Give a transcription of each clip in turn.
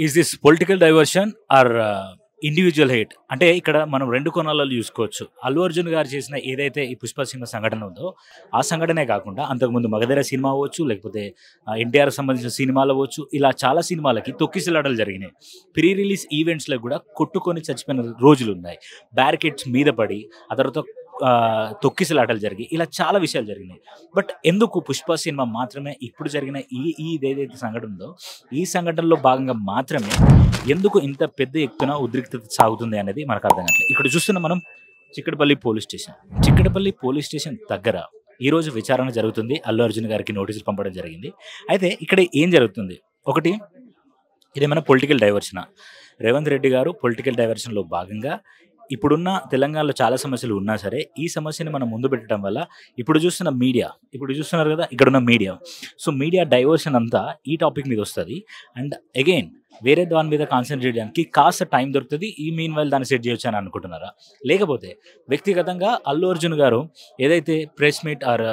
Is this political diversion or individual hate? అంటే ఇక్కడ మనం రెండు కోణాలలో చూసుకోవచ్చు. అల్లు అర్జున్ గారు చేసిన ఏదైతే ఈ పుష్ప సినిమా సంఘటన ఉందో ఆ సంఘటనే కాకుండా అంతకుముందు మగధీర సినిమా అవ్వచ్చు, లేకపోతే ఎన్టీఆర్ సంబంధించిన సినిమాలు అవ్వచ్చు, ఇలా చాలా సినిమాలకి తొక్కిసలాటలు జరిగినాయి. ప్రీ రిలీజ్ ఈవెంట్స్లో కూడా కొట్టుకొని చచ్చిపోయిన రోజులు ఉన్నాయి. బ్యారికేడ్స్ మీద పడి ఆ తర్వాత తొక్కిసలాటలు జరిగి ఇలా చాలా విషయాలు జరిగినాయి. బట్ ఎందుకు పుష్ప సినిమా మాత్రమే ఇప్పుడు జరిగిన ఈ ఇదేదైతే సంఘటన ఉందో ఈ సంఘటనలో భాగంగా మాత్రమే ఎందుకు ఇంత పెద్ద ఎత్తున ఉద్రిక్తత సాగుతుంది అనేది మనకు అర్థం కావట్లేదు. ఇక్కడ చూస్తున్న మనం చిక్కడపల్లి పోలీస్ స్టేషన్ దగ్గర ఈరోజు విచారణ జరుగుతుంది. అల్లు అర్జున్ గారికి నోటీసులు పంపడం జరిగింది. అయితే ఇక్కడ ఏం జరుగుతుంది? ఒకటి, ఇదేమైనా పొలిటికల్ డైవర్షనా? రేవంత్ రెడ్డి గారు పొలిటికల్ డైవర్షన్లో భాగంగా ఇప్పుడున్న తెలంగాణలో చాలా సమస్యలు ఉన్నా సరే ఈ సమస్యని మనం ముందు పెట్టడం వల్ల ఇప్పుడు చూస్తున్నారు కదా ఇక్కడున్న మీడియా, సో మీడియా డైవర్షన్ అంతా ఈ టాపిక్ మీద వస్తుంది. అండ్ అగైన్ వేరే దాని మీద కాన్సన్ట్రేట్ చేయడానికి కాస్త టైం దొరుకుతుంది. ఈ మీన్ వైల్ దాన్ని సెట్ చేయొచ్చు అని అనుకుంటున్నారా? లేకపోతే వ్యక్తిగతంగా అల్లు అర్జున్ గారు ఏదైతే press meet or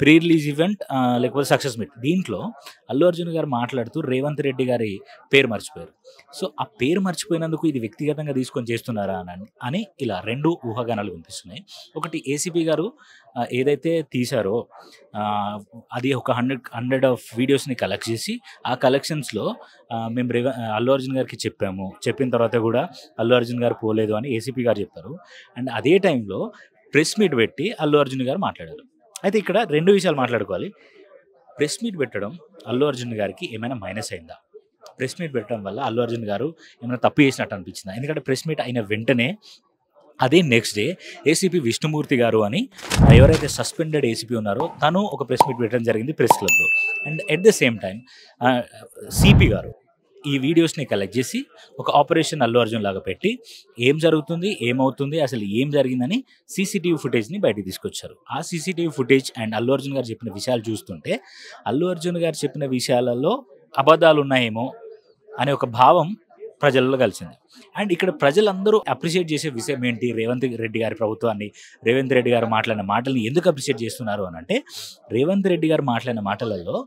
pre release event లేకపోతే సక్సెస్ మీట్, దీంట్లో అల్లు అర్జున్ గారు మాట్లాడుతూ రేవంత్ రెడ్డి గారి పేరు మర్చిపోయారు. సో ఆ పేరు మర్చిపోయినందుకు ఇది వ్యక్తిగతంగా తీసుకొని చేస్తున్నారా అని ఇలా రెండు ఊహాగానాలు వినిపిస్తున్నాయి. ఒకటి, ఏసీపీ గారు ఏదైతే తీశారో అది ఒక 100 ఆఫ్ వీడియోస్ని కలెక్ట్ చేసి ఆ కలెక్షన్స్లో మేము అల్లు అర్జున్ గారికి చెప్పిన తర్వాత కూడా అల్లు అర్జున్ గారు పోలేదు అని ఏసీపీ గారు చెప్పారు. అండ్ అదే టైంలో ప్రెస్ మీట్ పెట్టి అల్లు అర్జున్ గారు మాట్లాడారు. అయితే ఇక్కడ రెండు విషయాలు మాట్లాడుకోవాలి. ప్రెస్ మీట్ పెట్టడం అల్లు అర్జున్ గారికి ఏమైనా మైనస్ అయిందా? ప్రెస్ మీట్ పెట్టడం వల్ల అల్లు అర్జున్ గారు ఏమైనా తప్పు చేసినట్టు అనిపించిందా? ఎందుకంటే ప్రెస్ మీట్ అయిన వెంటనే అదే నెక్స్ట్ డే ఏసీపీ విష్ణుమూర్తి గారు అని ఎవరైతే సస్పెండెడ్ ఏసీపీ ఉన్నారో తను ఒక ప్రెస్ మీట్ పెట్టడం జరిగింది ప్రెస్ క్లబ్లో. And at the same time CP గారు ఈ వీడియోస్ని కలెక్ట్ చేసి ఒక ఆపరేషన్ అల్లు అర్జున్ లాగా పెట్టి ఏం జరుగుతుంది, ఏమవుతుంది, అసలు ఏం జరిగిందని సీసీటీవీ ఫుటేజ్ని బయటికి తీసుకొచ్చారు. ఆ CCTV footage and Allu Arjun గారు చెప్పిన విషయాలు చూస్తుంటే అల్లు అర్జున్ గారు చెప్పిన విషయాలలో అబద్ధాలు ఉన్నాయేమో అనే ఒక భావం ప్రజల్లో కలిసింది. అండ్ ఇక్కడ ప్రజలందరూ అప్రిషియేట్ చేసే విషయం ఏంటి? రేవంత్ రెడ్డి గారి ప్రభుత్వాన్ని, రేవంత్ రెడ్డి గారు మాట్లాడిన మాటల్ని ఎందుకు అప్రిషియేట్ చేస్తున్నారు అని అంటే, రేవంత్ రెడ్డి గారు మాట్లాడిన మాటలలో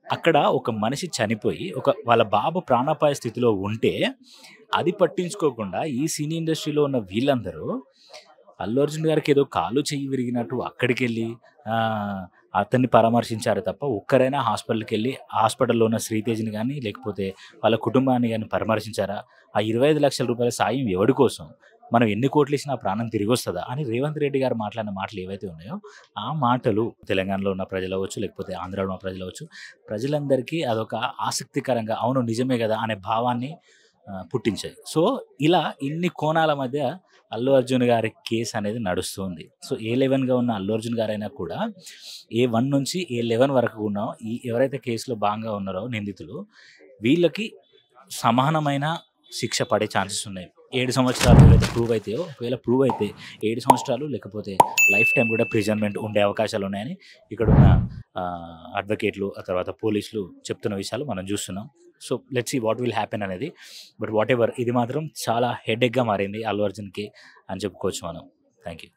అక్కడ ఒక మనిషి చనిపోయి వాళ్ళ బాబు ప్రాణాపాయ స్థితిలో ఉంటే అది పట్టించుకోకుండా ఈ సినీ ఇండస్ట్రీలో ఉన్న వీళ్ళందరూ అల్లు అర్జున్ గారికి ఏదో కాలు చెయ్యి విరిగినట్టు అక్కడికి వెళ్ళి అతన్ని పరామర్శించారు తప్ప ఒక్కరైనా హాస్పిటల్కి వెళ్ళి హాస్పిటల్లో ఉన్న శ్రీతేజ్ని కానీ లేకపోతే వాళ్ళ కుటుంబాన్ని కానీ పరామర్శించారా? ఆ 25 లక్షల రూపాయల సాయం ఎవరి కోసం? మనం ఎన్ని కోట్లు ఇచ్చినా ప్రాణం తిరిగి వస్తుందా అని రేవంత్ రెడ్డి గారు మాట్లాడిన మాటలు ఏవైతే ఉన్నాయో ఆ మాటలు తెలంగాణలో ఉన్న ప్రజలు అవ్వచ్చు, లేకపోతే ఆంధ్రాలో ఉన్న ప్రజలు అవ్వచ్చు, ప్రజలందరికీ అదొక ఆసక్తికరంగా అవును నిజమే కదా అనే భావాన్ని పుట్టించాయి. సో ఇలా ఇన్ని కోణాల మధ్య అల్లు అర్జున్ గారి కేసు అనేది నడుస్తుంది. సో A11గా ఉన్న అల్లు అర్జున్ గారైనా కూడా A1 నుంచి A11 వరకు ఉన్న ఎవరైతే కేసులో భాగంగా ఉన్నారో నిందితులు, వీళ్ళకి సమానమైన శిక్ష పడే ఛాన్సెస్ ఉన్నాయి. 7 సంవత్సరాలు ఏదైతే ఒకవేళ ప్రూవ్ అయితే 7 సంవత్సరాలు లేకపోతే లైఫ్ టైం కూడా ప్రిజన్మెంట్ ఉండే అవకాశాలు ఉన్నాయని ఇక్కడున్న అడ్వకేట్లు ఆ తర్వాత పోలీసులు చెప్తున్న విషయాలు మనం చూస్తున్నాం. So let's see what will happen అనేది. బట్ వాట్ ఎవర్, ఇది మాత్రం చాలా హెడేక్గా మారింది అల్లు అర్జున్కి అని చెప్పుకోవచ్చు మనం. Thank you.